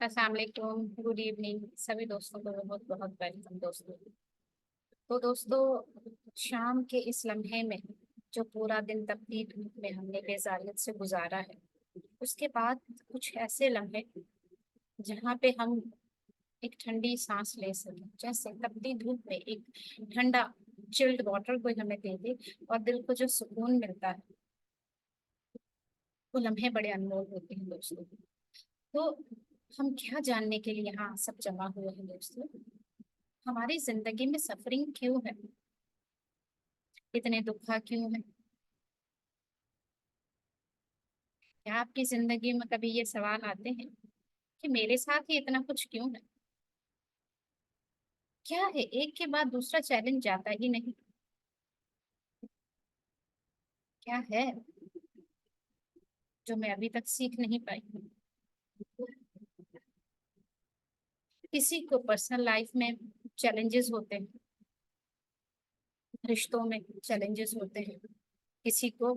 अस्सलाम वालेकुम, good evening सभी दोस्तों को बहुत बहुत वेलकम दोस्तों। तो दोस्तों, शाम के इस लम्हे में जो पूरा दिन तपती धूप में हमने बेजारियत से गुजारा है, उसके बाद कुछ ऐसे लम्हे जहाँ पे हम एक ठंडी सांस ले सकें, जैसे तपती धूप में एक ठंडा चिल्ड वाटर कोई हमें दे दे और दिल को जो सुकून मिलता है, वो लम्हे बड़े अनमोल होते हैं दोस्तों। तो हम क्या जानने के लिए यहाँ सब जमा हुए हैं दोस्तों? हमारी जिंदगी में सफरिंग क्यों है? इतने दुख क्यों है? क्या आपकी जिंदगी में कभी ये सवाल आते हैं कि मेरे साथ ही इतना कुछ क्यों है? क्या है एक के बाद दूसरा चैलेंज जाता ही नहीं? क्या है जो मैं अभी तक सीख नहीं पाई हूँ? किसी को पर्सनल लाइफ में चैलेंजेस होते हैं, रिश्तों में चैलेंजेस होते हैं, किसी को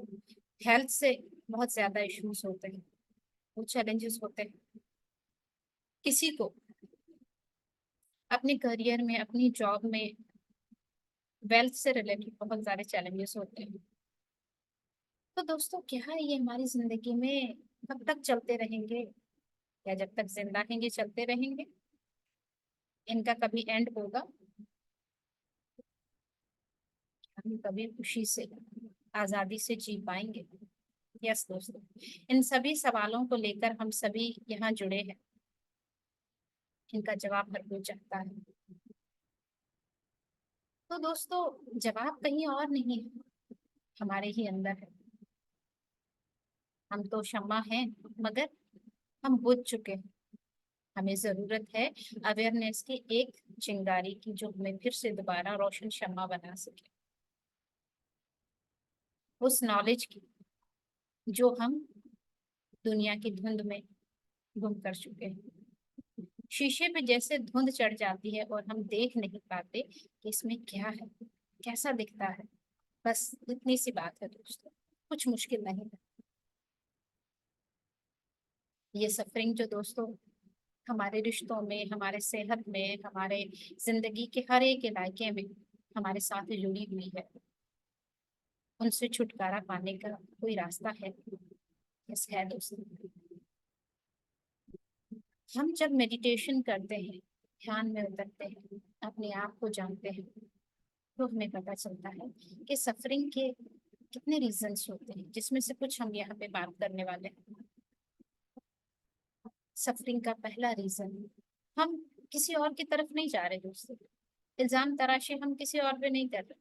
हेल्थ से बहुत ज्यादा इश्यूज होते हैं, वो चैलेंजेस होते हैं, किसी को अपने करियर में अपनी जॉब में वेल्थ से रिलेटेड बहुत सारे चैलेंजेस होते हैं। तो दोस्तों, क्या है ये हमारी जिंदगी में कब तक चलते रहेंगे? या जब तक जिंदा रहेंगे चलते रहेंगे? इनका कभी एंड होगा? हम कभी खुशी से आजादी से जी पाएंगे? यस दोस्तों, इन सभी सवालों को लेकर हम सभी यहाँ जुड़े हैं। इनका जवाब हर कोई चाहता है। तो दोस्तों, जवाब कहीं और नहीं है, हमारे ही अंदर है। हम तो शम्मा हैं, मगर हम बुझ चुके हैं। हमें जरूरत है अवेयरनेस की, एक चिंगारी की, जो हमें फिर से दोबारा रोशन शम्मा बना सके। उस नॉलेज की जो हम दुनिया की धुंध में गुम कर चुके हैं। शीशे पे जैसे धुंध चढ़ जाती है और हम देख नहीं पाते कि इसमें क्या है, कैसा दिखता है। बस इतनी सी बात है दोस्तों, कुछ मुश्किल नहीं है। ये सफरिंग जो दोस्तों हमारे रिश्तों में, हमारे सेहत में, हमारे जिंदगी के हर एक इलाके में हमारे साथ जुड़ी हुई है, उनसे छुटकारा पाने का कोई रास्ता है? यस है दोस्तों। हम जब मेडिटेशन करते हैं, ध्यान में उतरते हैं, अपने आप को जानते हैं, तो हमें पता चलता है कि सफरिंग के कितने रीजंस होते हैं, जिसमें से कुछ हम यहाँ पे बात करने वाले हैं। सफरिंग का पहला रीजन, हम किसी और की तरफ नहीं जा रहे दोस्तों। इल्जाम तराशी हम किसी और पे नहीं कर रहे,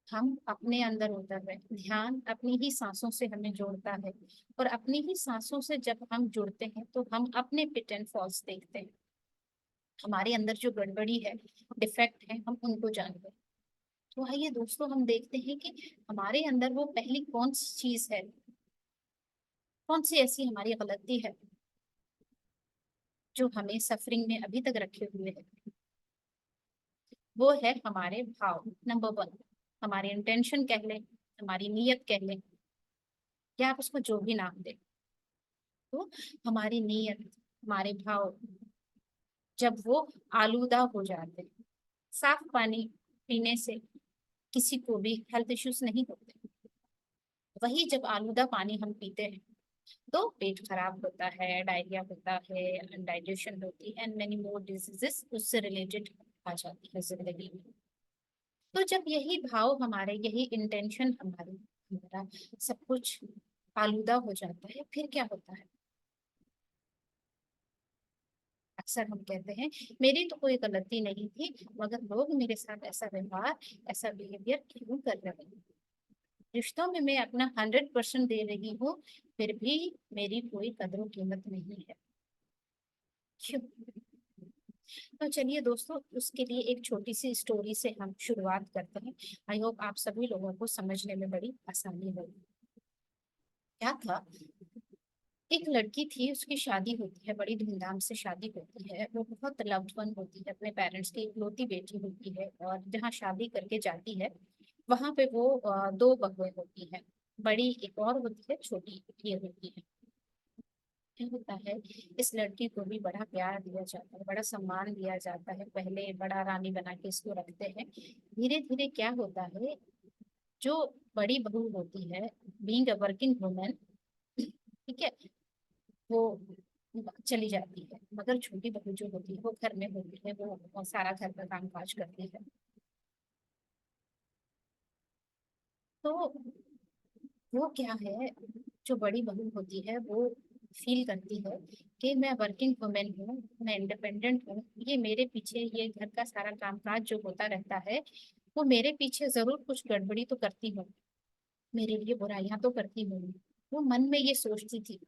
हम अपने अंदर उतर रहे हैं। ध्यान अपनी ही सांसों से हमें जोड़ता है, और अपनी ही सांसों से जब हम जुड़ते हैं तो हम अपने पिट एंड फॉल्स देखते हैं। हमारे अंदर जो गड़बड़ी है, डिफेक्ट है, हम उनको जानते हैं। तो आइए दोस्तों, हम देखते हैं कि हमारे अंदर वो पहली कौन सी चीज है, कौन सी ऐसी हमारी गलती है जो हमें सफरिंग में अभी तक रखे हुए है। वो है हमारे भाव, नंबर वन। हमारे इंटेंशन कह लें, हमारी नीयत कह लें, या आप उसको जो भी नाम दें। तो हमारी नीयत, हमारे भाव जब वो आलूदा हो जाते हैं, साफ पानी पीने से किसी को भी हेल्थ इश्यूज नहीं होते। वही जब आलूदा पानी हम पीते हैं तो पेट खराब होता है, डायरिया होता है, डाइजेशन होती है, एंड मेनी मोर डिजीजेस उससे रिलेटेड आ जाती है जिंदगी में। तो जब यही भाव हमारे, यही इंटेंशन हमारी, हमारा सब कुछ आलूदा हो जाता है, फिर क्या होता है? अक्सर हम कहते हैं मेरी तो कोई गलती नहीं थी, मगर लोग मेरे साथ ऐसा व्यवहार, ऐसा बिहेवियर क्यों कर रहे हैं? रिश्तों में मैं अपना 100% दे रही हूँ, फिर भी मेरी कोई कदर कीमत नहीं है। क्यों? तो चलिए दोस्तों, उसके लिए एक छोटी सी स्टोरी से हम शुरुआत करते हैं। आई होप आप सभी लोगों को समझने में बड़ी आसानी होगी। क्या था, एक लड़की थी, उसकी शादी होती है, बड़ी धूमधाम से शादी होती है। वो बहुत लव्ड वन होती है, अपने पेरेंट्स की इकलौती बेटी होती है, और जहाँ शादी करके जाती है वहां पे वो दो बहुएं होती हैं। बड़ी एक और होती है, छोटी ये होती है। क्या होता है, इस लड़की को भी बड़ा प्यार दिया जाता है, बड़ा सम्मान दिया जाता है, पहले बड़ा रानी बना के इसको रखते हैं। धीरे धीरे क्या होता है, जो बड़ी बहू होती है, बीइंग अ वर्किंग वुमेन, ठीक है, वो चली जाती है, मगर छोटी बहू जो होती है वो घर में होती है, वो सारा घर का काम काज करती है। तो वो क्या है, जो बड़ी बहू होती है वो फील करती है कि मैं वर्किंग वुमेन हूँ, मैं इंडिपेंडेंट हूँ, ये मेरे पीछे ये घर का सारा कामकाज जो होता रहता है, वो मेरे पीछे जरूर कुछ गड़बड़ी तो करती हूँ, मेरे लिए बुराइयां तो करती हूँ। वो मन में ये सोचती थी।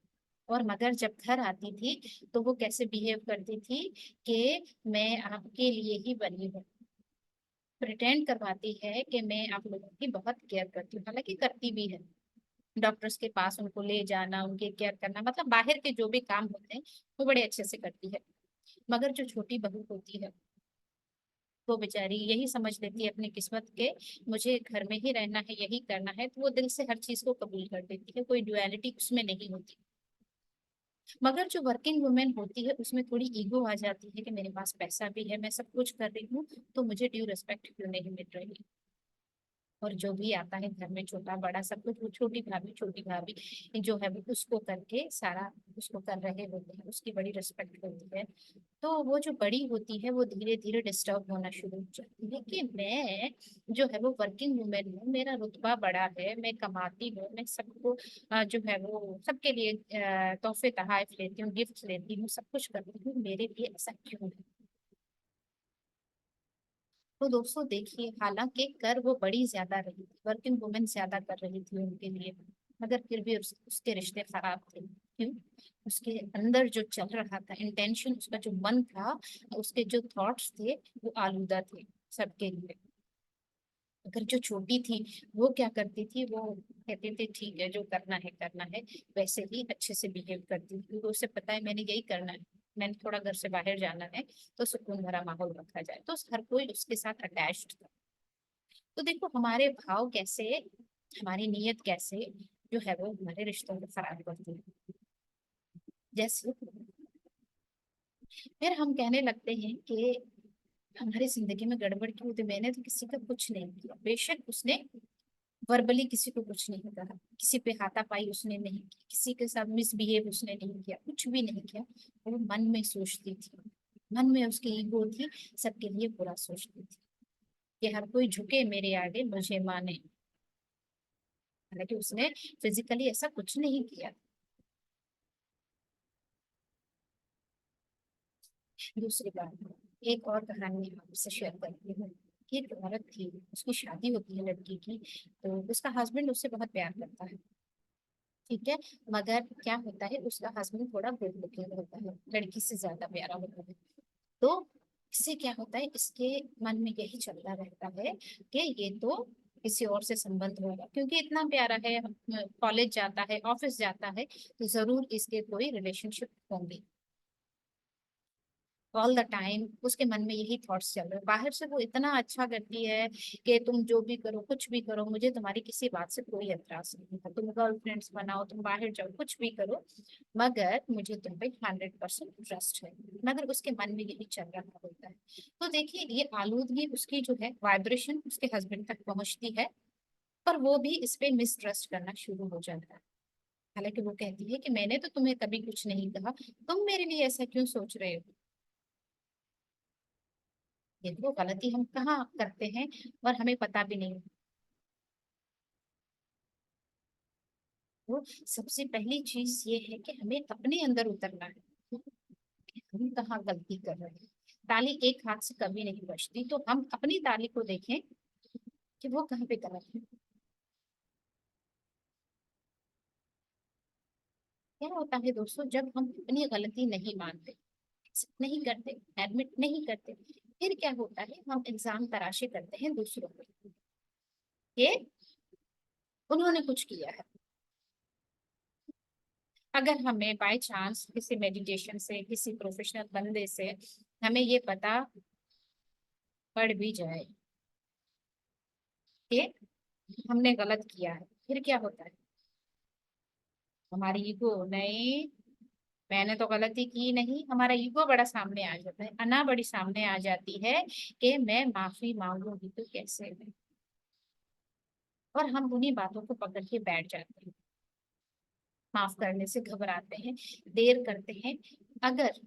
और मगर जब घर आती थी तो वो कैसे बिहेव करती थी कि मैं आपके लिए ही बनी हूँ, प्रिटेंड करवाती है कि मैं आप लोगों की बहुत केयर करती हूँ, हालांकि करती भी है। डॉक्टर्स के पास उनको ले जाना, उनके केयर करना, मतलब बाहर के जो भी काम होते हैं वो बड़े अच्छे से करती है। मगर जो छोटी बहू होती है, वो बेचारी यही समझ लेती है अपनी किस्मत के, मुझे घर में ही रहना है, यही करना है, तो वो दिल से हर चीज को कबूल कर देती है, कोई डुअलिटी उसमें नहीं होती। मगर जो वर्किंग वुमेन होती है उसमें थोड़ी ईगो आ जाती है कि मेरे पास पैसा भी है, मैं सब कुछ कर रही हूँ, तो मुझे ड्यू रिस्पेक्ट क्यों नहीं मिल रही। और जो भी आता है घर में, छोटा बड़ा सब कुछ, वो छोटी भाभी जो है वो उसको करके सारा उसको कर रहे होते हैं, उसकी बड़ी रिस्पेक्ट होती है। तो वो जो बड़ी होती है वो धीरे धीरे डिस्टर्ब होना शुरू हो जाती है कि मैं जो है वो वर्किंग वुमेन हूँ, मेरा रुतबा बड़ा है, मैं कमाती हूँ, मैं सबको जो है वो सबके लिए तोहफे तोहफे लेती हूँ, गिफ्ट लेती हूँ, सब कुछ करती हूँ, मेरे लिए ऐसा क्यों है। तो दोस्तों देखिए, हालांकि कर वो बड़ी ज्यादा रही थी, वर्किंग वुमेन ज्यादा कर रही थी उनके लिए, मगर फिर भी उसके रिश्ते खराब थे। क्यों? उसके अंदर जो चल रहा था इंटेंशन, उसका जो मन था, उसके जो थॉट्स थे, वो आलूदा थे सबके लिए। अगर जो छोटी थी, वो क्या करती थी, वो कहती थी ठीक है जो करना है, वैसे ही अच्छे से बिहेव करती थी, क्योंकि उसे पता है मैंने यही करना है, मैंने थोड़ा घर से बाहर जाना है, तो सुकून भरा माहौल रखा जाए, तो हर कोई उसके साथ अटैच्ड था। तो देखो हमारे भाव कैसे, हमारी नीयत कैसे जो है वो हमारे रिश्तों को खराब करती है। जैसे फिर हम कहने लगते हैं कि हमारी जिंदगी में गड़बड़ क्यों होती, मैंने तो किसी का कुछ नहीं किया, बेशक उसने वर्बली किसी को कुछ नहीं कहा, किसी पे हाथापाई उसने नहीं की, किसी के साथ मिसबिहेव उसने नहीं किया, कुछ भी नहीं किया। वो मन में सोचती थी, मन में उसकी ईगो थी, सबके लिए बुरा सोचती थी कि हर कोई झुके मेरे आगे, मुझे माने। हालांकि उसने फिजिकली ऐसा कुछ नहीं किया। दूसरी बात, एक और कहानी आपसे शेयर करती हूँ कि एक औरत थी, उसकी शादी होती है लड़की की, तो उसका हस्बैंड उससे बहुत प्यार करता है, ठीक है। मगर क्या होता है, उसका हस्बैंड थोड़ा गुड लुकिंग होता है, लड़की से ज्यादा प्यारा होता है। तो इससे क्या होता है, इसके मन में यही चलता रहता है कि ये तो किसी और से संबंध होगा, क्योंकि इतना प्यारा है, कॉलेज जाता है, ऑफिस जाता है, तो जरूर इसके कोई रिलेशनशिप होंगे। ऑल द टाइम उसके मन में यही थॉट्स चल रहे हैं। बाहर से वो इतना अच्छा करती है कि तुम जो भी करो, कुछ भी करो, मुझे तुम्हारी किसी बात से कोई एतराज नहीं है, तुम गर्लफ्रेंड्स बनाओ, तुम बाहर जाओ, कुछ भी करो, मगर मुझे तुम पे 100% ट्रस्ट है। मगर उसके मन में यही चल रहा होता है। तो देखिए, ये आलूदगी उसकी जो है वाइब्रेशन उसके हस्बैंड तक पहुंचती है, पर वो भी इस पे मिसट्रस्ट करना शुरू हो जाता है। हालांकि वो कहती है कि मैंने तो तुम्हें कभी कुछ नहीं कहा, तुम मेरे लिए ऐसा क्यों सोच रहे हो। ये तो गलती हम कहाँ करते हैं और हमें पता भी नहीं। तो सबसे पहली चीज ये है कि हमें अपने अंदर उतरना है कि हम कहाँ गलती कर रहे हैं। ताली एक हाथ से कभी नहीं बजती, तो हम अपनी ताली को देखें कि वो कहाँ पे गलत है। क्या होता है दोस्तों, जब हम अपनी गलती नहीं मानते, accept नहीं करते, एडमिट नहीं करते, फिर क्या होता है, हम इल्जाम तराशे करते हैं दूसरों पे कि उन्होंने कुछ किया है। अगर हमें बाय चांस किसी मेडिटेशन से, किसी प्रोफेशनल बंदे से हमें ये पता पड़ भी जाए कि हमने गलत किया है, फिर क्या होता है, हमारी ईगो नहीं, मैंने तो गलती की नहीं, हमारा ईगो बड़ा सामने आ जाता है, अना बड़ी सामने आ जाती है कि मैं माफी मांगूंगी तो कैसे मैं, और हम उन्हीं बातों को पकड़ के बैठ जाते हैं, माफ करने से घबराते हैं, देर करते हैं। अगर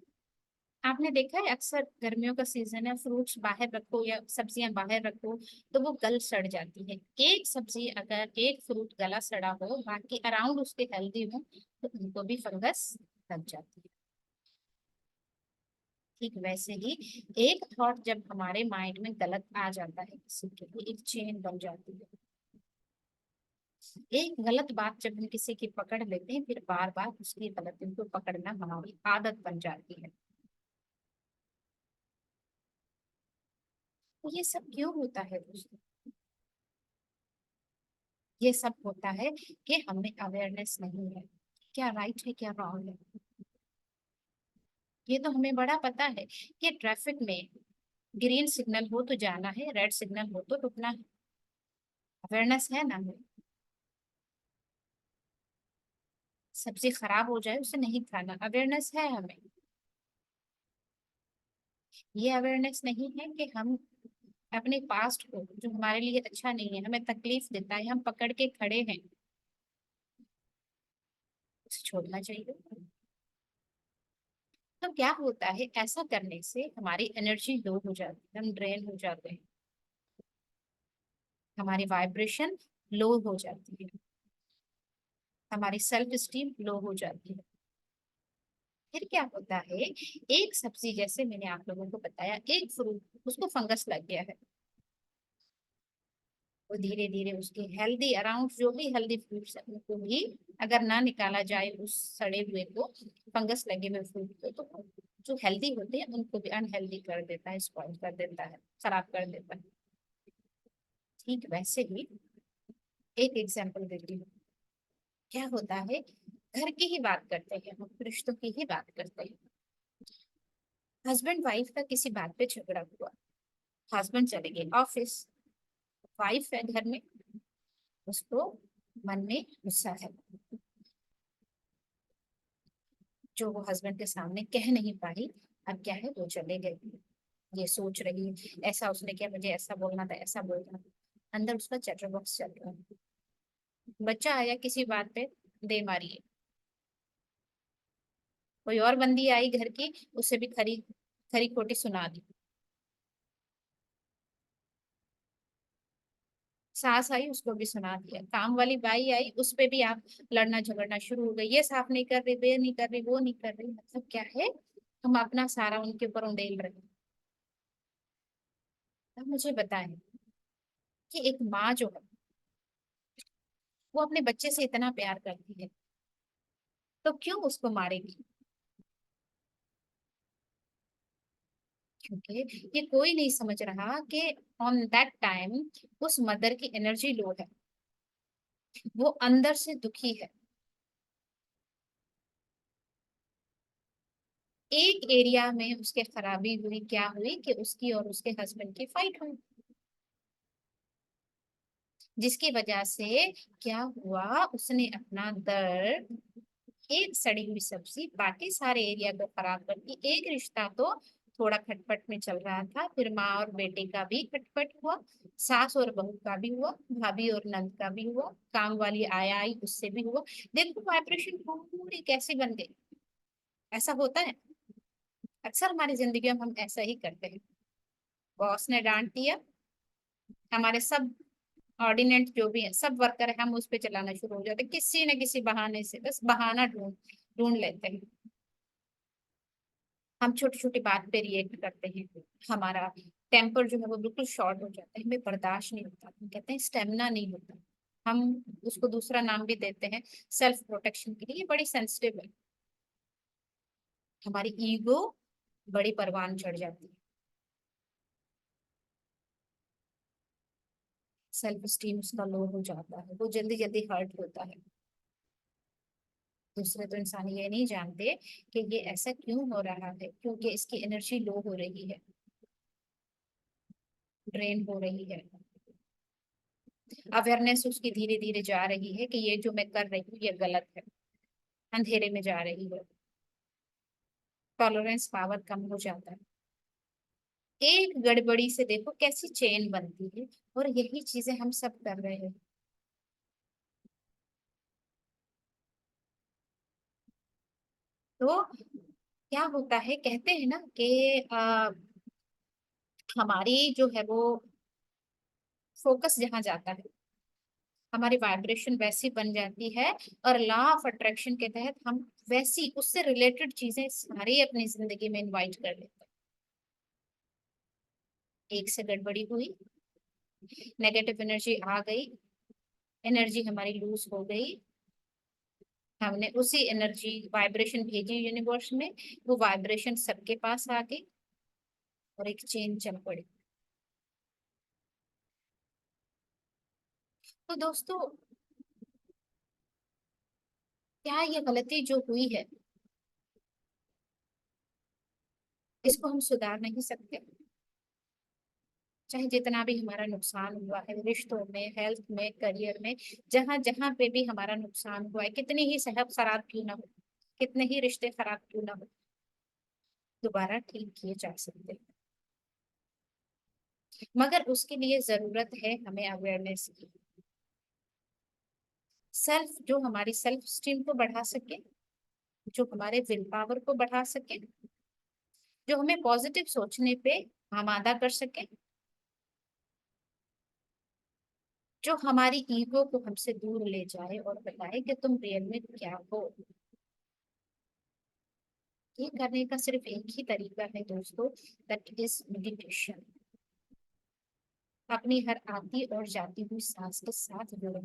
आपने देखा है अक्सर गर्मियों का सीजन है, फ्रूट्स बाहर रखो या सब्जियां बाहर रखो तो वो गल सड़ जाती है। एक सब्जी अगर एक फ्रूट गला सड़ा हो, बाकी अराउंड उसके हेल्दी हो, तो उनको भी फंगस लग जाती है। ठीक वैसे ही एक थॉट जब हमारे माइंड में गलत आ जाता है किसी के लिए, एक चेन बन जाती है। एक गलत बात जब हम किसी की पकड़ लेते हैं, फिर बार बार उसकी गलतियों को पकड़ना हमारी आदत बन जाती है। तो ये सब क्यों होता है दोस्तों? ये सब होता है कि हमें अवेयरनेस नहीं है, क्या राइट है क्या रॉन्ग है। ये तो हमें बड़ा पता है कि ट्रैफिक में ग्रीन सिग्नल हो तो जाना है, रेड सिग्नल हो तो रुकना है। अवेयरनेस है ना हमें? सब्जी खराब हो जाए उसे नहीं खाना, अवेयरनेस है हमें। ये अवेयरनेस नहीं है कि हम अपने पास्ट को, जो हमारे लिए अच्छा नहीं है, हमें तकलीफ देता है, हम पकड़ के खड़े हैं, उसे छोड़ना चाहिए। तो क्या होता है, ऐसा करने से हमारी एनर्जी लो हो जाती है, हम ड्रेन हो जाते हैं, हमारी वाइब्रेशन लो हो जाती है, हमारी सेल्फ स्टीम लो हो जाती है। फिर क्या होता है, एक सब्जी जैसे मैंने आप लोगों को बताया, एक फ्रूट उसको फंगस लग गया है, वो धीरे धीरे उसके हेल्दी अराउंड जो भी हेल्दी फ्रूट्स है उनको भी अगर ना निकाला जाए उस सड़े हुए को, फंगस लगे हुए फ्रूट को, तो जो हेल्दी होते हैं उनको भी अनहेल्दी कर देता है, स्पॉइल कर देता है, खराब कर देता है। ठीक वैसे ही एक एग्जाम्पल देती हूँ। क्या होता है, घर की ही बात करते हैं, हम रिश्तों की ही बात करते हैं। हस्बैंड वाइफ का किसी बात पे झगड़ा हुआ, हस्बैंड चले गए ऑफिस, वाइफ है घर में, उसको मन में गुस्सा है जो वो हस्बैंड के सामने कह नहीं पाई। अब क्या है, वो चले गए, ये सोच रही, ऐसा उसने किया, मुझे ऐसा बोलना था, ऐसा बोलना था। अंदर उसका चैटर बॉक्स चल रहा है। बच्चा आया किसी बात पे, दे मारी, कोई और बंदी आई घर की, उसे भी खरी खरी खोटी सुना दी। सास आई, उसको भी सुना दिया, काम वाली बाई आई, उस पे भी आप लड़ना झगड़ना शुरू हो गए, ये साफ नहीं कर रही, वे नहीं कर रही, वो नहीं कर रही। मतलब क्या है, हम अपना सारा उनके ऊपर उंडेल रहे हैं। अब मुझे बताएं कि एक माँ जो है, वो अपने बच्चे से इतना प्यार करती है, तो क्यों उसको मारेगी? क्योंकि ये कोई नहीं समझ रहा कि ऑन दैट टाइम उस मदर की एनर्जी लो है, वो अंदर से दुखी है। एक एरिया में उसके खराबी हुई, क्या हुई कि उसकी और उसके हस्बैंड की फाइट हुई, जिसकी वजह से क्या हुआ, उसने अपना दर्द, एक सड़ी हुई सब्जी बाकी सारे एरिया को खराब कर दी। एक रिश्ता तो थोड़ा खटपट में चल रहा था, फिर माँ और बेटे का भी खटपट हुआ, सास और बहू का भी हुआ, भाभी और नंद का भी हुआ, काम वाली आया आई उससे भी हुआ। देखो वाइब्रेशन पूरी कैसी बन गई। ऐसा होता है अक्सर हमारी जिंदगी में, हम ऐसा ही करते हैं। बॉस ने डांट दिया, हमारे सब ऑर्डिनेट जो भी है, सब वर्कर है, हम उस पे चलाना शुरू हो जाते हैं, किसी न किसी बहाने से, बस बहाना ढूंढ ढूंढ लेते हैं। हम छोटी छोटी बात पे रिएक्ट करते हैं, हमारा टेम्पर जो है वो बिल्कुल शॉर्ट हो जाता है, हमें बर्दाश्त नहीं होता, हम कहते हैं स्टेमिना नहीं होता। हम उसको दूसरा नाम भी देते हैं सेल्फ प्रोटेक्शन के लिए, ये बड़ी सेंसिटिव है। हमारी ईगो बड़ी परवान चढ़ जाती है, सेल्फ स्टीम उसका लो हो जाता है, वो जल्दी जल्दी हर्ट होता है। दूसरे तो इंसान ये नहीं जानते कि ये ऐसा क्यों हो रहा है, क्योंकि इसकी एनर्जी लो हो रही है, ड्रेन हो रही है। अवेयरनेस उसकी धीरे धीरे जा रही है कि ये जो मैं कर रही हूँ ये गलत है, अंधेरे में जा रही है। टॉलरेंस पावर कम हो जाता है। एक गड़बड़ी से देखो कैसी चेन बनती है, और यही चीजें हम सब कर रहे हैं। तो क्या होता है, कहते हैं ना कि हमारी जो है वो फोकस जहाँ जाता है, हमारी वाइब्रेशन वैसी बन जाती है, और लॉ ऑफ अट्रैक्शन के तहत हम वैसी उससे रिलेटेड चीजें सारी अपनी जिंदगी में इनवाइट कर लेते हैं। एक से गड़बड़ी हुई, नेगेटिव एनर्जी आ गई, एनर्जी हमारी लूज हो गई, हमने उसी एनर्जी वाइब्रेशन भेजी यूनिवर्स में, वो वाइब्रेशन सबके पास आ गई, और एक चेन चल पड़ी। तो दोस्तों, क्या ये गलती जो हुई है, इसको हम सुधार नहीं सकते? चाहे जितना भी हमारा नुकसान हुआ है रिश्तों में, हेल्थ में, करियर में, जहां जहां पे भी हमारा नुकसान हुआ है, कितनी ही सेहत खराब क्यों ना हो, कितने ही रिश्ते खराब क्यों ना हो, दोबारा ठीक किए जा सकते हैं। मगर उसके लिए जरूरत है हमें अवेयरनेस की, सेल्फ जो हमारी सेल्फ स्टीम को बढ़ा सके, जो हमारे विल पावर को बढ़ा सके, जो हमें पॉजिटिव सोचने पे आमादा कर सके, जो हमारी ईगो को हमसे दूर ले जाए और बताए कि तुम रियल में क्या हो। ये करने का सिर्फ एक ही तरीका है दोस्तों, दैट इज मेडिटेशन। अपनी हर आती और जाती हुई सांस के साथ जुड़े।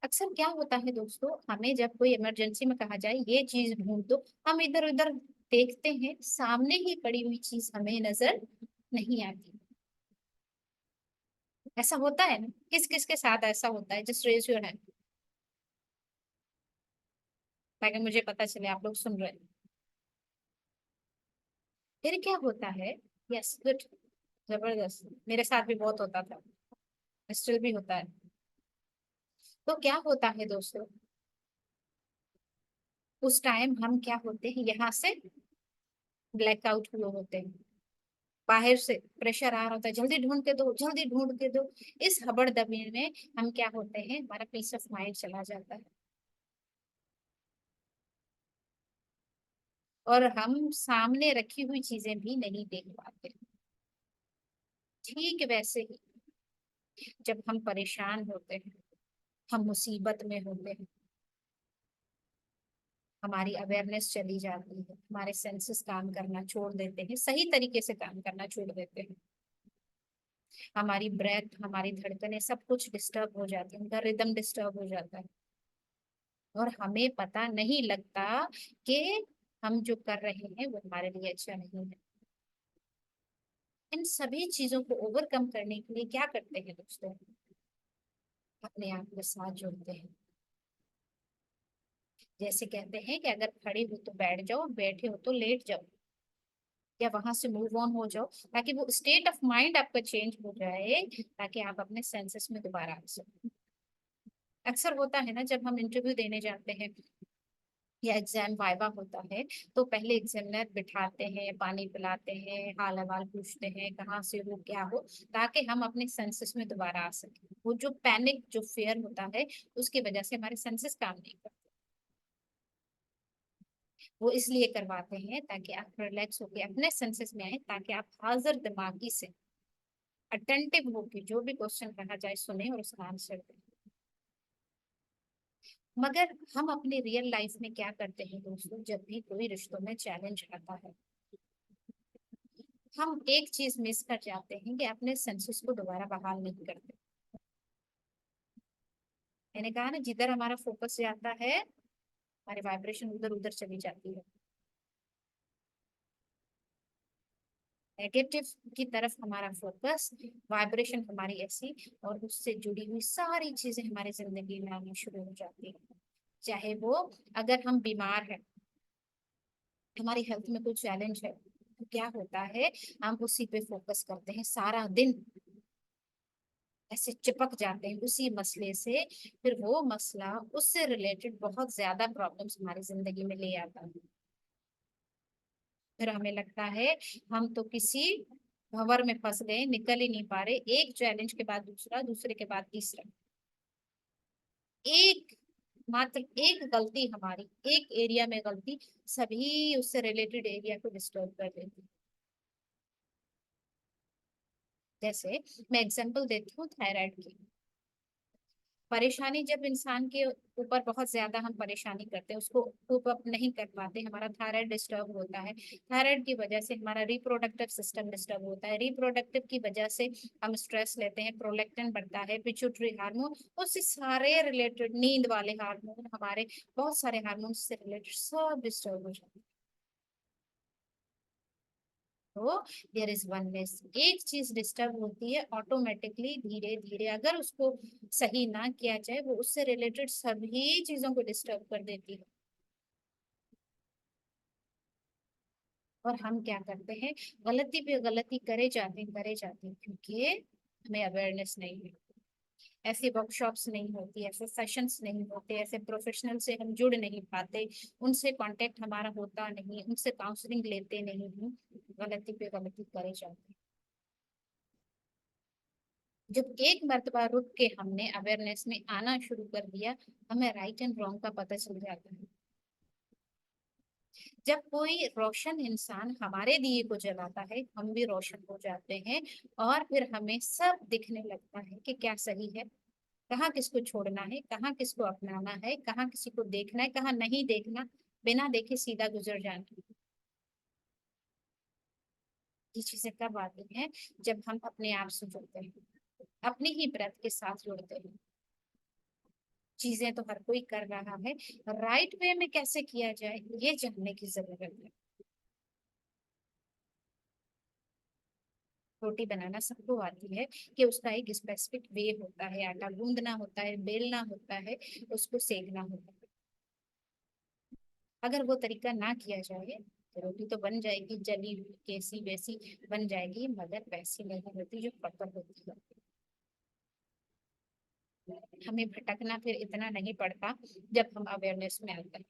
अक्सर क्या होता है दोस्तों, हमें जब कोई इमरजेंसी में कहा जाए ये चीज ढूंढ दो, हम इधर उधर देखते हैं, सामने ही पड़ी हुई चीज हमें नजर नहीं आती। ऐसा होता है ना? किस किस के साथ ऐसा होता है? जस्ट रेज योर हैंड, ताकि मुझे पता चले आप लोग सुन रहे हैं। फिर क्या होता है? यस, गुड, जबरदस्त, मेरे साथ भी बहुत होता था, स्टिल भी होता है। तो क्या होता है दोस्तों, उस टाइम हम क्या होते हैं, यहाँ से ब्लैकआउट हुए होते हैं, बाहर से प्रेशर आ रहा होता है, जल्दी ढूंढ के दो, जल्दी ढूंढ के दो। इस हबड़दबी में हम क्या होते हैं, हमारा पीस ऑफ माइंड चला जाता है, और हम सामने रखी हुई चीजें भी नहीं देख पाते। ठीक वैसे ही जब हम परेशान होते हैं, हम मुसीबत में होते हैं, हमारी अवेयरनेस चली जाती है, हमारे सेंसेस काम करना छोड़ देते हैं, सही तरीके से काम करना छोड़ देते हैं, हमारी ब्रेथ, हमारी धड़कनें, सब कुछ डिस्टर्ब हो जाती है, उनका रिदम डिस्टर्ब हो जाता है, और हमें पता नहीं लगता कि हम जो कर रहे हैं वो हमारे लिए अच्छा नहीं है। इन सभी चीजों को ओवरकम करने के लिए क्या करते हैं दोस्तों, अपने आप के साथ जुड़ते हैं। जैसे कहते हैं कि अगर खड़े हो तो बैठ जाओ, बैठे हो तो लेट जाओ, या वहां से मूव ऑन हो जाओ, ताकि वो स्टेट ऑफ माइंड आपका चेंज हो जाए, ताकि आप अपने सेंसेस में दोबारा आ सको। अक्सर होता है ना, जब हम इंटरव्यू देने जाते हैं या एग्जाम वाइवा होता है, तो पहले एग्जामिनर बिठाते हैं, पानी पिलाते हैं, हाल अहवाल पूछते हैं, कहाँ से हो, क्या हो, ताकि हम अपने सेंसेस में दोबारा आ सके। वो जो पैनिक, जो फेयर होता है, उसकी वजह से हमारे सेंसेस काम नहीं करते। वो इसलिए करवाते हैं ताकि आप रिलैक्स होके अपने सेंसेस में आए, ताकि आप हाजिर दिमागी से अटेंटिव होके जो भी क्वेश्चन कहा जाए सुने और उसका आंसर दें। मगर हम अपने रियल लाइफ में क्या करते हैं दोस्तों, जब भी कोई रिश्तों में चैलेंज आता है, हम एक चीज मिस कर जाते हैं कि अपने सेंसेस को दोबारा बहाल नहीं करते। मैंने कहा ना, जिधर हमारा फोकस जाता है, हमारी वाइब्रेशन उधर उधर चली जाती है, नेगेटिव की तरफ हमारा फोकस, वाइब्रेशन हमारी ऐसी, और उससे जुड़ी हुई सारी चीजें हमारी जिंदगी में आनी शुरू हो जाती है। चाहे वो, अगर हम बीमार हैं, हमारी हेल्थ में कोई चैलेंज है, तो क्या होता है, हम उसी पे फोकस करते हैं सारा दिन, ऐसे चिपक जाते हैं उसी मसले से, फिर वो मसला उससे रिलेटेड बहुत ज्यादा प्रॉब्लम्स हमारी जिंदगी में ले आता है। फिर हमें लगता है हम तो किसी भंवर में फंस गए, निकल ही नहीं पा रहे, एक चैलेंज के बाद दूसरा, दूसरे के बाद तीसरा। एक, मात्र एक गलती हमारी, एक एरिया में गलती, सभी उससे रिलेटेड एरिया को डिस्टर्ब कर देती है। जैसे मैं एग्जांपल देती हूँ थायराइड की। परेशानी जब इंसान के ऊपर बहुत ज्यादा हम परेशानी करते हैं, उसको कोप अप नहीं कर पाते, हमारा थायराइड डिस्टर्ब होता है। थायराइड की वजह से हमारा रिप्रोडक्टिव सिस्टम डिस्टर्ब होता है, रिप्रोडक्टिव की वजह से हम स्ट्रेस लेते हैं, प्रोलैक्टिन बढ़ता है, पिट्यूटरी हार्मोन, उससे सारे रिलेटेड, नींद वाले हार्मोन, हमारे बहुत सारे हार्मोन से रिलेटेड सब डिस्टर्ब हो जाते हैं। तो देयर इज वननेस, एक चीज डिस्टर्ब होती है ऑटोमेटिकली, धीरे धीरे अगर उसको सही ना किया जाए, वो उससे रिलेटेड सभी चीजों को डिस्टर्ब कर देती है। और हम क्या करते हैं, गलती पे गलती करे जाते हैं, क्योंकि हमें अवेयरनेस नहीं है। ऐसी वर्कशॉप्स नहीं होती, ऐसे सेशंस नहीं होते, ऐसे प्रोफेशनल से हम जुड़ नहीं पाते, उनसे कांटेक्ट हमारा होता नहीं, उनसे काउंसलिंग लेते नहीं हैं, गलती पे गलती करे जाते हैं। जब एक मर्तबा रुक के हमने अवेयरनेस में आना शुरू कर दिया, हमें राइट एंड रॉन्ग का पता चल जाता है। जब कोई रोशन इंसान हमारे दिए को जलाता है, हम भी रोशन हो जाते हैं, और फिर हमें सब दिखने लगता है कि क्या सही है, कहाँ किसको छोड़ना है, कहाँ किसको अपनाना है, कहाँ किसी को देखना है, कहाँ नहीं देखना, बिना देखे सीधा गुजर जाना। ये चीजें कब आती हैं, जब हम अपने आप से जुड़ते हैं, अपनी ही ब्रेथ के साथ जुड़ते हैं। चीजें तो हर कोई कर रहा है, राइट वे में कैसे किया जाए ये जानने की जरूरत है। रोटी बनाना सबको आती है, कि उसका एक स्पेसिफिक वे होता है, आटा गूंदना होता है, बेलना होता है, उसको सेकना होता है। अगर वो तरीका ना किया जाए तो रोटी तो बन जाएगी, जली हुई कैसी वैसी बन जाएगी, मगर वैसी नहीं होती जो प्रॉपर होती है। हमें भटकना फिर इतना नहीं पड़ता जब हम अवेयरनेस में आते हैं।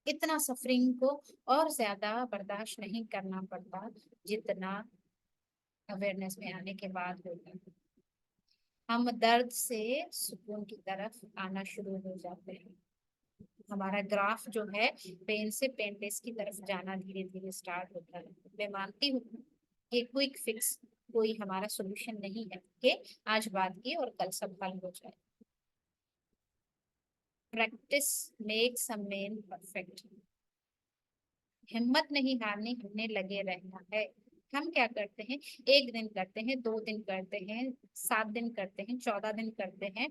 इतना सफरिंग को और ज्यादा बर्दाश्त नहीं करना पड़ता जितना अवेयरनेस में आने के बाद होता है। हम दर्द से सुकून की तरफ आना शुरू हो जाते हैं। हमारा ग्राफ जो है पेन से पेनलेस की तरफ जाना धीरे धीरे स्टार्ट होता है। मैं मानती हूँ कि क्विक फिक्स कोई हमारा सोल्यूशन नहीं है कि आज बात की और कल सब हल हो जाए। Practice makes a man perfect. हिम्मत नहीं हारनी, हमने लगे रहना है। हम क्या करते हैं, एक दिन करते हैं, 2 दिन करते हैं, 7 दिन करते हैं, 14 दिन करते हैं,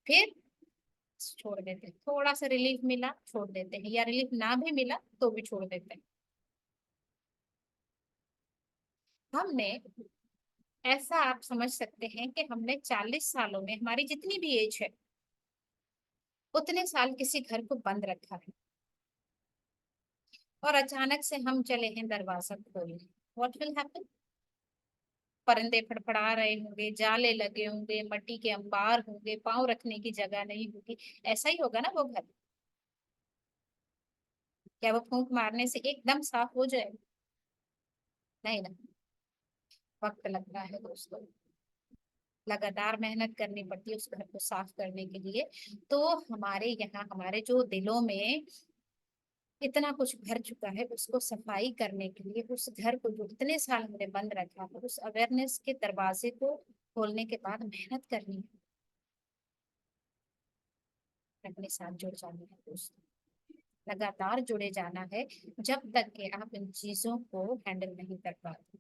फिर छोड़ देते हैं। थोड़ा सा रिलीफ मिला छोड़ देते हैं, या रिलीफ ना भी मिला तो भी छोड़ देते हैं। हमने, ऐसा आप समझ सकते हैं कि हमने 40 सालों में, हमारी जितनी भी एज है, उतने साल किसी घर को बंद रखा है, और अचानक से हम चले हैं दरवाजा खोलने, व्हाट विल हैपन? परिंदे फड़फड़ा रहे होंगे, जाले लगे होंगे, मट्टी के अंबार होंगे, पांव रखने की जगह नहीं होगी। ऐसा ही होगा ना वो घर। क्या वो फूंक मारने से एकदम साफ हो जाए? नहीं ना, वक्त लगता है दोस्तों, लगातार मेहनत करनी पड़ती है उस घर को साफ करने के लिए। तो हमारे यहाँ, हमारे जो दिलों में इतना कुछ भर चुका है, उसको सफाई करने के लिए, उस घर को जो इतने साल हमने बंद रखा है, उस अवेयरनेस के दरवाजे को खोलने के बाद मेहनत करनी है, अपने साथ जुड़ जाना है दोस्तों, लगातार जुड़े जाना है, जब तक कि आप इन चीजों को हैंडल नहीं कर पाते।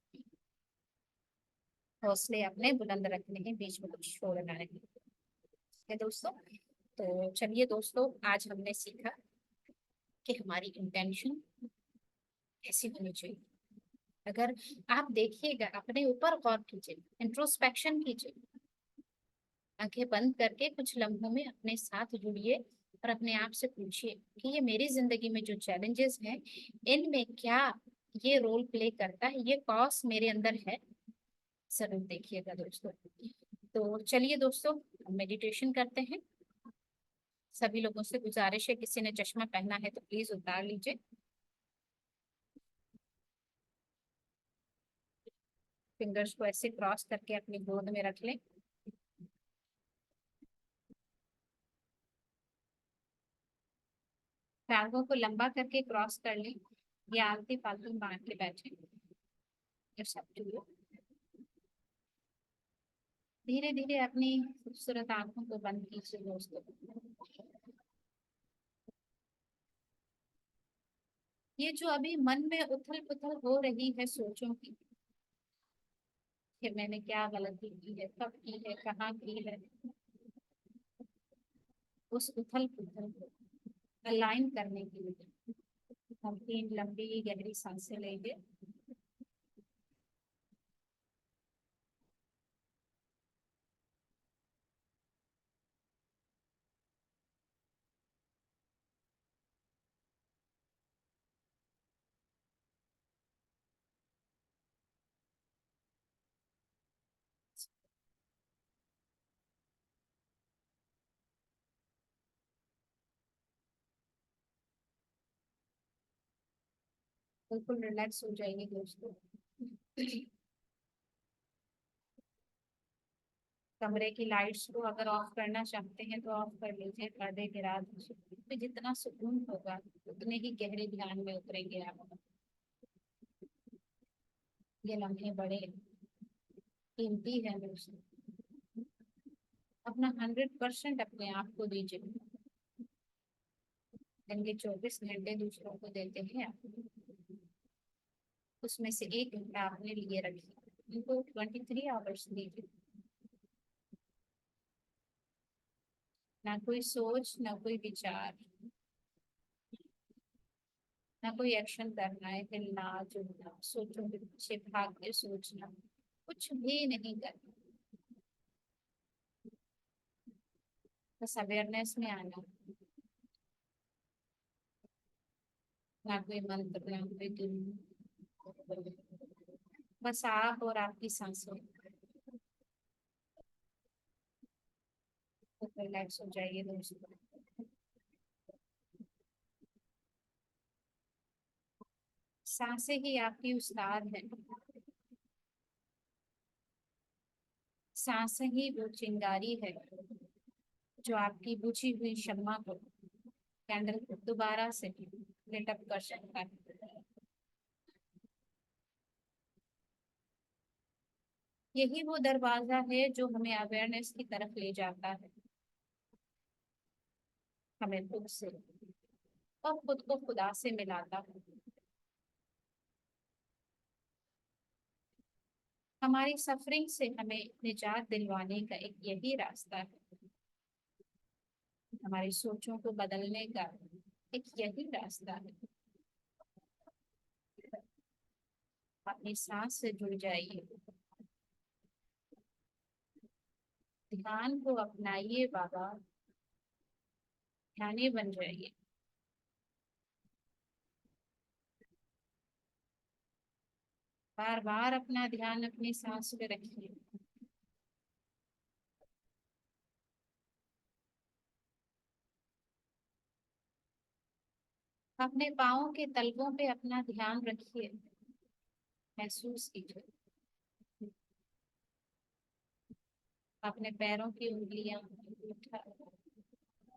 हौसले अपने बुलंद रखने हैं, बीच में कुछ छोड़ना नहीं है दोस्तों। तो चलिए दोस्तों, आज हमने सीखा कि हमारी इंटेंशन कैसी होनी चाहिए। अगर आप देखिएगा, अपने ऊपर गौर कीजिए, इंट्रोस्पेक्शन कीजिए, आंखें बंद करके कुछ लम्हों में अपने साथ जुड़िए, और अपने आप से पूछिए कि ये मेरी जिंदगी में जो चैलेंजेस हैं, इनमें क्या ये रोल प्ले करता है, ये कॉज मेरे अंदर है, जरूर देखिएगा दोस्तों। तो चलिए दोस्तों, मेडिटेशन करते हैं। सभी लोगों से गुजारिश है, किसी ने चश्मा पहना है तो प्लीज उतार लीजिए। फिंगर्स को ऐसे क्रॉस करके अपनी गोद में रख लें। टांगों को लंबा करके क्रॉस कर लें या आलती पालतू बांध के बैठे। सब धीरे धीरे अपनी खूबसूरत आंखों को बंद कीजिए दोस्तों। ये जो अभी मन में उथल पुथल हो रही है सोचों की, कि मैंने क्या गलती की है, कब की है, कहाँ की है, उस उथल पुथल को अलाइन करने के लिए हम 3 लंबी गहरी सांसें लेंगे। बिल्कुल रिलैक्स हो जाइए दोस्तों। कमरे की लाइट्स को अगर ऑफ करना चाहते हैं तो ऑफ कर लीजिए, पर्दे गिरा दीजिए। तो जितना सुकून होगा उतने ही गहरे ध्यान में उतरेंगे आप। ये लम्हे बड़े कीमती है दोस्तों। अपना 100% अपने आप को दीजिए। दिन के 24 घंटे दूसरों को देते हैं आप, उसमें से 1 घंटा अपने लिए रखिए। उनको 23 आवर्स दीजिए। ना कोई सोच, ना कोई विचार, ना कोई एक्शन करना है, हिलना जुलना, सोचों के पीछे भाग के सोचना, कुछ भी नहीं करना। बस अवेयरनेस में आना। ना कोई मंत्र, ना कोई धुन, बस आप और आपकी सांसें। तो रिलैक्स हो जाइए दोस्तों। सांसें ही आपकी उस्ताद है। सांसें ही वो चिंगारी है जो आपकी बुझी हुई शम्मा को, कैंडल को दोबारा से लिट अप कर सकता है। यही वो दरवाजा है जो हमें अवेयरनेस की तरफ ले जाता है। हमें खुद से और खुद को खुदा से मिलाता है। हमारी सफरिंग से हमें निजात दिलवाने का एक यही रास्ता है। हमारी सोचों को बदलने का एक यही रास्ता है। अपनी सांस से जुड़ जाइए। ध्यान को अपनाइए बाबा। ध्यानी बन जाइए। बार बार अपना ध्यान अपनी सांस पे रखिए। अपने पाँव के तलवों पे अपना ध्यान रखिए। महसूस कीजिए। अपने पैरों की उंगलियां, अंगूठा,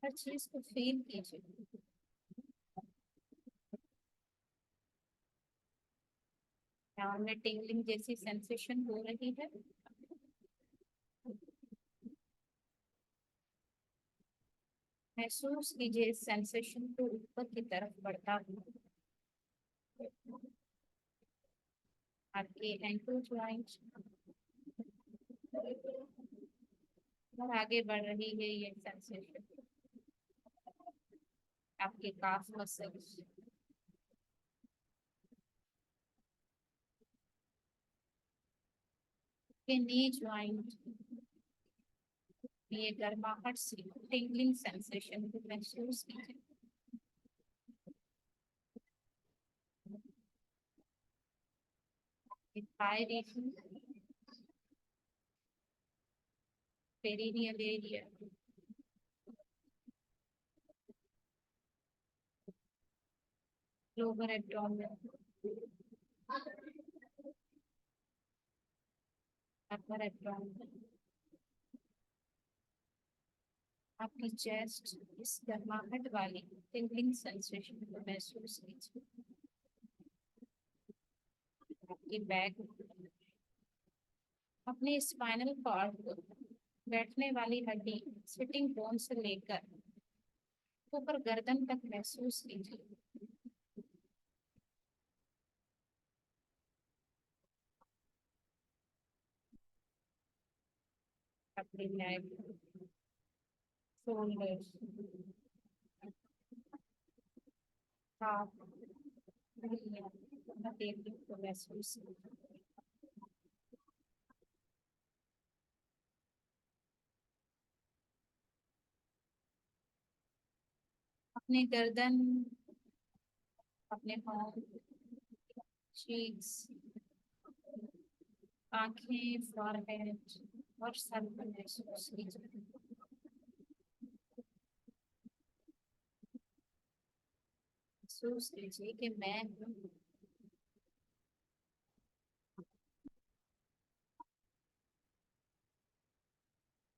हर चीज को फील कीजिए। यहाँ में टिंगलिंग जैसी सेंसेशन हो रही है। महसूस कीजिए इस सेंसेशन को ऊपर की तरफ बढ़ता हुआ। आपके एंकल ज्वाइंट और आगे बढ़ रही है ये सेंसेशन। आपके काफ मसल्स, के नी ज्वाइंट, ये गर्माहट सी टिंगलिंग सेंसेशन को महसूस कीजिए। Thigh region, perineal area, lower abdomen, upper abdomen. आपकी चेस्ट, इस गर्माहट वाली टिंगलिंग सेंसेशन को महसूस कीजिए। आपकी बैक, अपने स्पाइनल कॉर्ड को, बैठने वाली हड्डी सिटिंग बोन से लेकर ऊपर गर्दन तक महसूस कीजिए। अपनी नेक, शोल्डर्स, हाथ, उंगलियां, हथेली को महसूस कीजिए। अपनी गर्दन, अपने पाँव, चीक्स, आंखें, फॉरहेड और सर पर महसूस कीजिए। महसूस कीजिए कि मैं हूँ।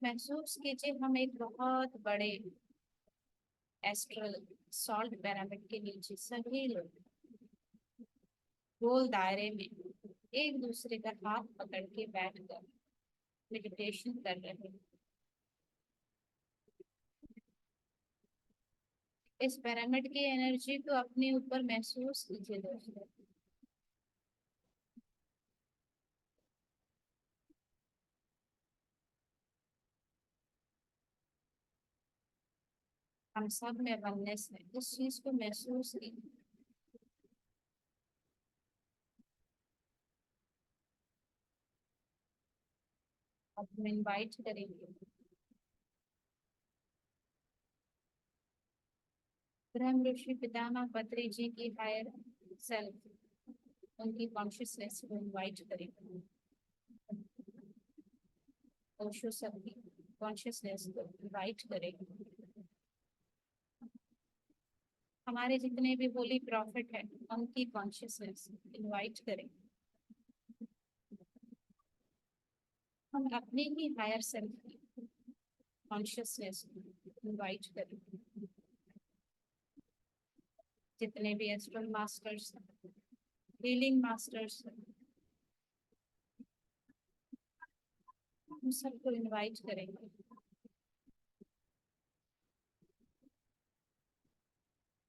महसूस कीजिए हम एक बहुत बड़े एस्ट्रल सॉल्ट पिरामिड के नीचे सभी लोग गोल दायरे में एक दूसरे का हाथ पकड़ के बैठकर मेडिटेशन कर रहे हैं। इस पिरामिड की एनर्जी को अपने ऊपर महसूस कीजिए दोस्तों। हम सब में वननेस है, इस चीज को महसूस कीजिए। अब हम इनवाइट करेंगे ब्रह्म ऋषि पितामह पत्री जी की हायर सेल्फ, उनकी कॉन्शियसनेस को इनवाइट करेंगे। ओशो सब की कॉन्शियसनेस को इनवाइट करेंगे। हमारे जितने भी होली प्रॉफिट है उनकी कॉन्शियसनेस इनवाइट करें। हम अपने ही हायर सेल्फ की कॉन्शियसनेस इनवाइट करें। जितने भी एस्ट्रल मास्टर्स, हीलिंग मास्टर्स, हम सबको इनवाइट करेंगे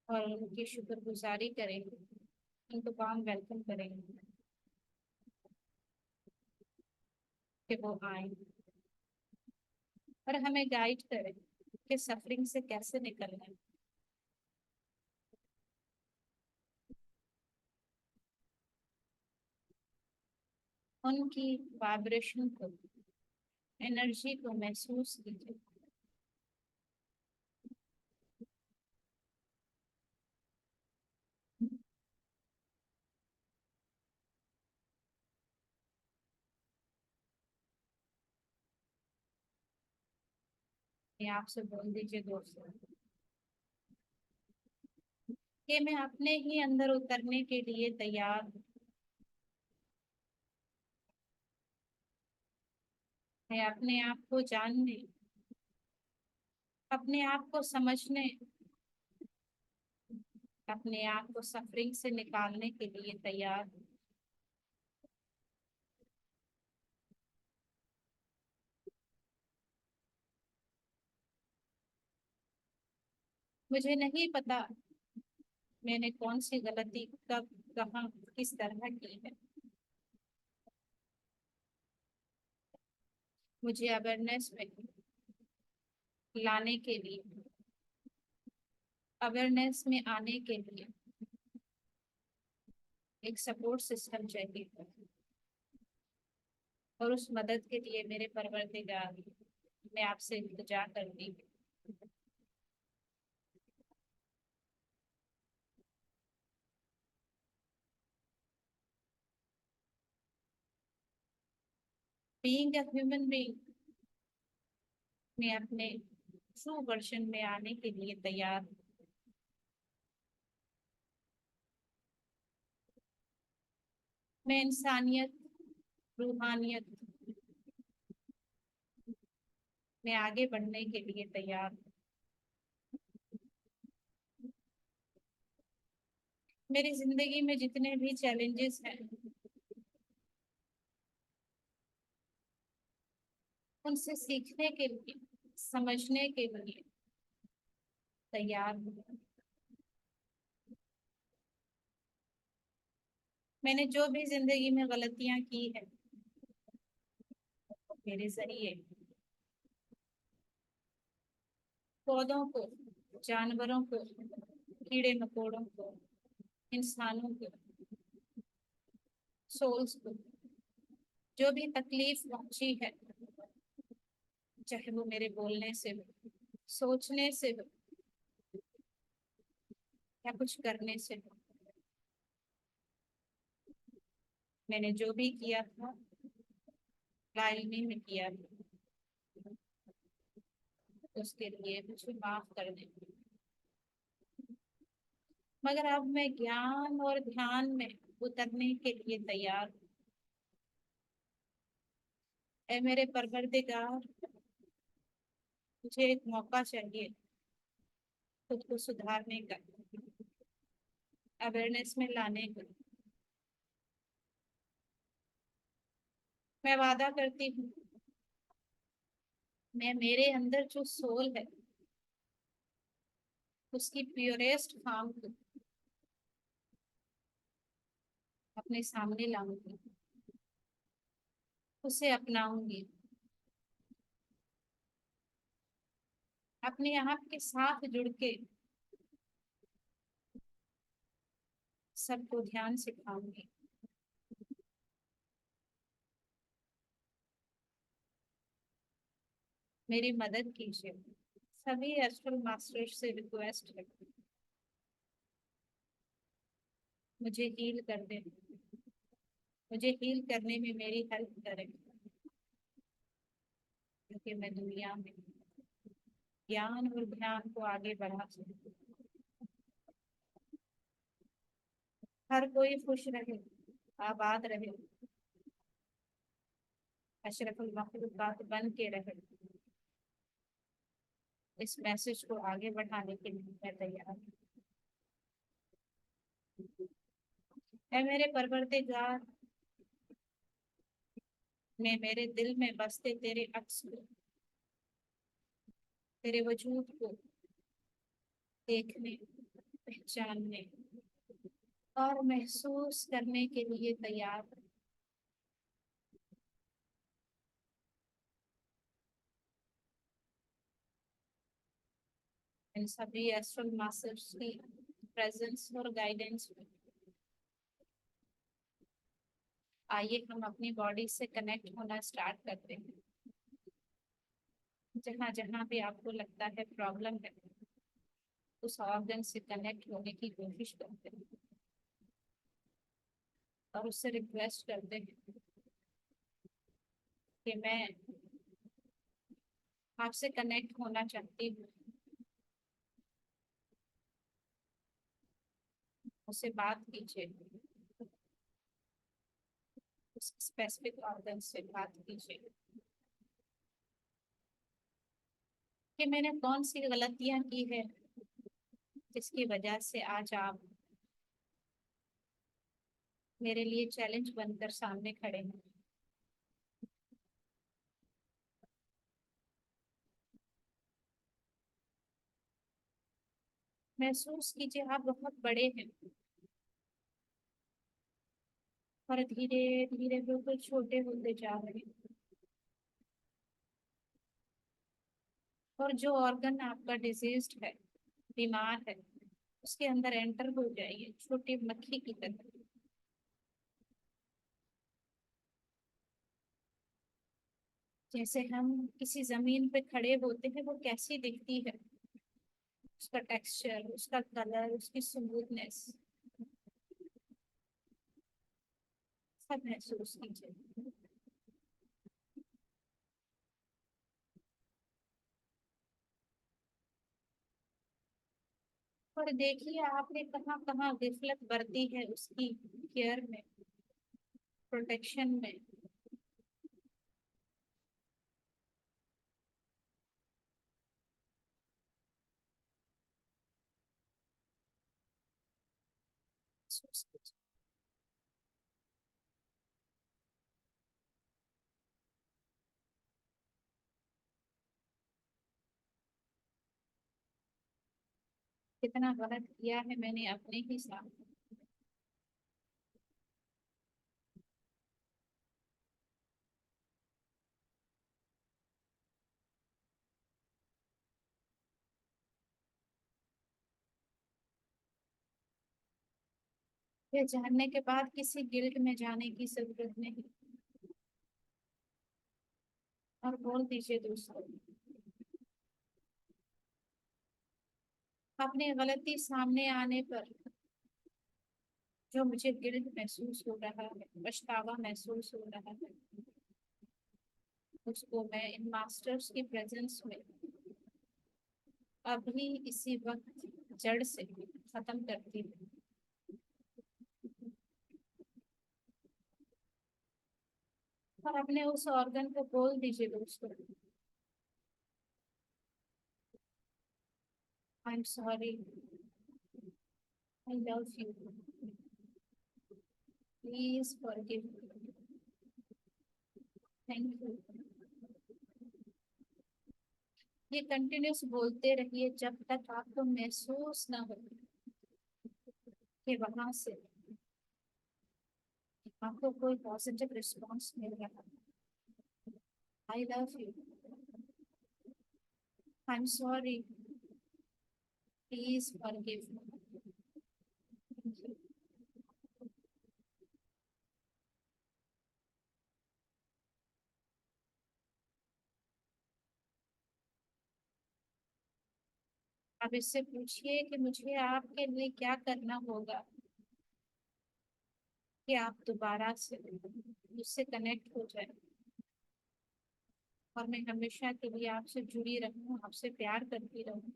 और उनकी शुक्रगुजारी करेंगे, उनको वार्म वेलकम करेंगे कि वो आए और हमें गाइड करें कि सफरिंग से कैसे निकलना है। उनकी वाइब्रेशन को, एनर्जी को महसूस कीजिए। ये आपसे बोल दीजिए दोस्तों कि मैं अपने ही अंदर उतरने के लिए तैयार हूँ। मैं अपने आप को जानने, अपने आप को समझने, अपने आप को सफरिंग से निकालने के लिए तैयार हूँ। मुझे नहीं पता मैंने कौन सी गलती कब, कहाँ, किस तरह की है। मुझे अवेयरनेस में लाने के लिए, अवेयरनेस में आने के लिए एक सपोर्ट सिस्टम चाहिए और उस मदद के लिए मेरे परवरदिगार, मैं आपसे इल्तिजा करती हूँ। Being a human being, मैं अपने ट्रू वर्जन में आने के लिए तैयार हूँ। मैं इंसानियत, रूहानियत में आगे बढ़ने के लिए तैयार हूँ। मेरी जिंदगी में जितने भी चैलेंजेस हैं, उनसे सीखने के लिए, समझने के लिए तैयार हूँ। मैंने जो भी जिंदगी में गलतियां की है, मेरे जरिए पौधों को, जानवरों को, कीड़े मकोड़ों को, इंसानों को, सोल्स को जो भी तकलीफ पहुंची है, चाहे वो मेरे बोलने से हो, सोचने से हो, या कुछ करने से हो, मैंने जो भी किया था लाइनी में किया था, उसके लिए मुझे माफ कर दे। मगर अब मैं ज्ञान और ध्यान में उतरने के लिए तैयार हूँ। ऐ मेरे परवरदिगार, मुझे एक मौका चाहिए खुद को सुधारने का, अवेयरनेस में लाने का। मैं वादा करती हूँ, मैं मेरे अंदर जो सोल है, उसकी प्योरेस्ट फॉर्म को अपने सामने लाऊंगी, उसे अपनाऊंगी, अपने आप के साथ जुड़ के सबको ध्यान सिखाऊंगी। मेरी मदद कीजिए। सभी एस्ट्रल मास्टर्स से रिक्वेस्ट है, मुझे हील कर दे, मुझे हील करने में मेरी हेल्प करें, क्योंकि मैं दुनिया में ज्ञान और ध्यान को आगे बढ़ा सकूं। हर कोई खुश रहे, आबाद रहे, अशरफुल मखलूकात बन के रहे। इस मैसेज को आगे बढ़ाने के लिए मैं तैयार हूँ। ऐ मेरे परवरदिगार, मैं मेरे दिल में बसते तेरे अक्स को, तेरे वजूद को देखने, पहचानने और महसूस करने के लिए तैयार हूँ। इन सभी एस्ट्रल मास्टर्स की प्रेजेंस और गाइडेंस में आइए हम अपनी बॉडी से कनेक्ट होना स्टार्ट करते हैं। जहाँ जहाँ भी आपको लगता है प्रॉब्लम है, उस ऑर्गन से कनेक्ट होने की कोशिश करते हैं और उससे रिक्वेस्ट करते हैं कि मैं आपसे कनेक्ट होना चाहती हूँ। उससे बात कीजिए, उस स्पेसिफिक ऑर्गन से बात कीजिए कि मैंने कौन सी गलतियां की है जिसकी वजह से आज आप मेरे लिए चैलेंज बनकर सामने खड़े हैं। महसूस कीजिए आप बहुत बड़े हैं और धीरे धीरे बिल्कुल छोटे होते जा रहे हैं। और जो ऑर्गन आपका डिजीज्ड है, बीमार है, उसके अंदर एंटर हो जाइए छोटी मक्खी की तरह। जैसे हम किसी जमीन पे खड़े होते हैं, वो कैसी दिखती है, उसका टेक्सचर, उसका कलर, उसकी स्मूथनेस, सब महसूस कीजिए। और देखिए आपने कहाँ कहाँ गिफलत बरती है उसकी केयर में, प्रोटेक्शन में। कितना गलत किया है मैंने अपने ही साथ। ये जानने के बाद किसी गिल्ट में जाने की जरूरत नहीं। और बोल दीजिए दोस्तों, अपनी गलती सामने आने पर जो मुझे गिल्ट महसूस हो रहा है, पछतावा महसूस हो रहा है, उसको मैं इन मास्टर्स की प्रेजेंस में अभी इसी वक्त जड़ से खत्म करती हूँ। और अपने उस ऑर्गन को बोल दीजिए दोस्तों, I am sorry, I love you, please forgive me, thank you. ये कंटिन्यूस बोलते रहिए जब तक आपको महसूस ना हो कि वहां से आपको कोई पॉजिटिव रिस्पॉन्स मिल रहा है। I love you, I am sorry, please forgive me. अब इससे पूछिए कि मुझे आपके लिए क्या करना होगा कि आप दोबारा से मुझसे कनेक्ट हो जाए और मैं हमेशा के लिए आपसे जुड़ी रहूं, आपसे प्यार करती रहूं,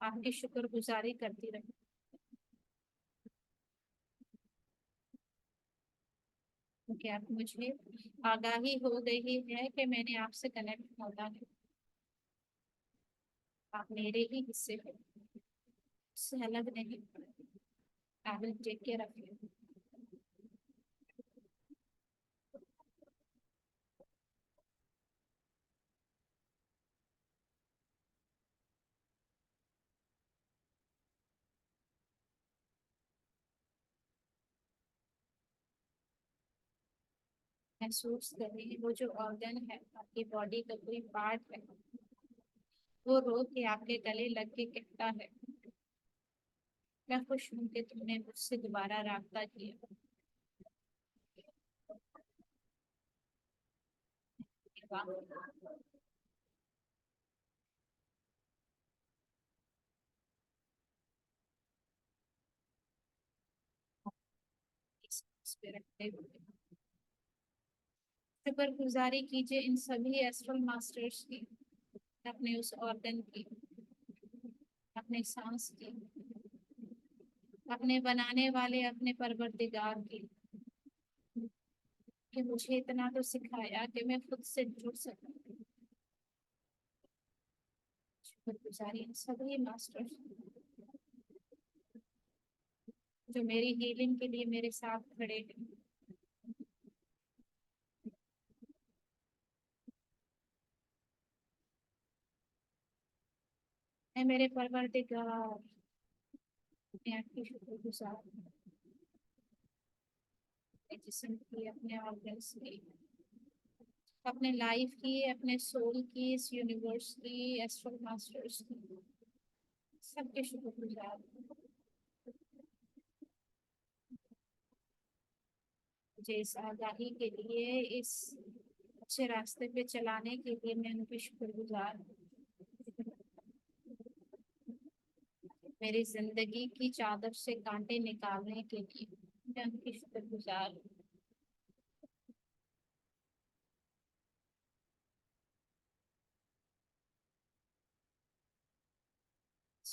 आपकी शुक्रगुजारी करती रहूं। क्योंकि अब मुझे आगाही हो गई है कि मैंने आपसे कनेक्ट होना है। आप मेरे ही हिस्से हो, उससे अलग नहीं। I will take care of you. महसूस करें वो जो ऑर्गन है, आपकी बॉडी का कोई पार्ट है, वो रो के आपके गले लग के कहता है, मैं खुश हूँ कि तुमने मुझसे दोबारा राब्ता किया। वाह, इस पे रखते हुए शुक्रगुजारी कीजिए इन सभी एस्ट्रल मास्टर्स की, अपने उस ऑर्गन की, अपने सांस की, अपने बनाने वाले अपने परवरदिगार की, कि मुझे इतना तो सिखाया कि मैं खुद से जुड़ सकूं। शुक्रगुजारी इन सभी मास्टर्स जो मेरी हीलिंग के लिए मेरे साथ खड़े हैं। मैं मेरे परवरदिगार, मैं आपकी शुक्रगुजार हूं, अपने जिस्म की, अपने ऑर्गन्स की, अपने लाइफ की, अपने सोल की, इस यूनिवर्स की, एस्ट्रल मास्टर्स की, सबके शुक्रगुजार हूं। मुझे इस आगाही के लिए, इस अच्छे रास्ते पे चलाने के लिए मैं उनकी शुक्रगुजार हूँ। मेरी जिंदगी की चादर से कांटे निकालने के लिए मैं उनकी शुक्रगुजार हूँ।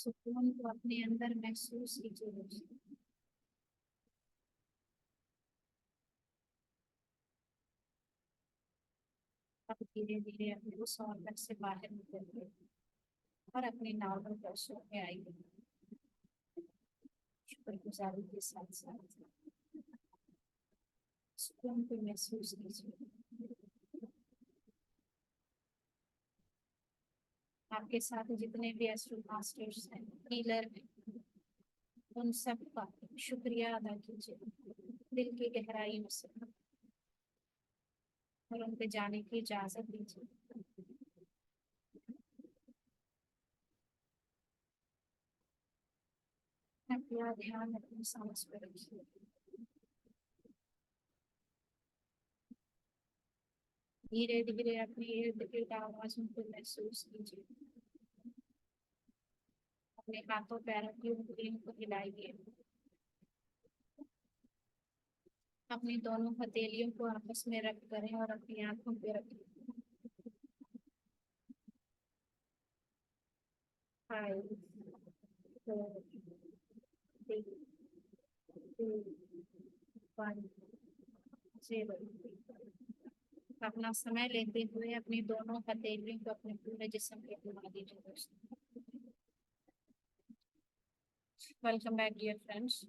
सुकून को अपने अंदर महसूस कीजिए दोस्तों। अब धीरे धीरे अपने उस ऑर्बिट से बाहर निकलिए और अपने नॉर्मल पोस्चर में आइए, शुक्रगुजारी के साथ साथ सुकून को महसूस कीजिए। आपके साथ जितने भी एस्ट्रो मास्टर्स हैं, हीलर हैं, उन सब का शुक्रिया अदा कीजिए दिल की गहराइयों से और उनके जाने की इजाजत दीजिए। अपना ध्यान अपनी सांस पर रखिए। धीरे धीरे अपनी इर्द गिर्द आवाजों को महसूस कीजिए। अपने हाथों पैरों की उंगलियों को हिलाइए। अपनी दोनों हथेलियों को आपस में रख करें और अपनी आंखों पे रखें। 5 4 3 2 1 0। अपना समय लेते हुए अपनी दोनों हथेलियों को अपने पूरे जिस्म पे घुमा दीजिए दोस्तों। Welcome back dear friends.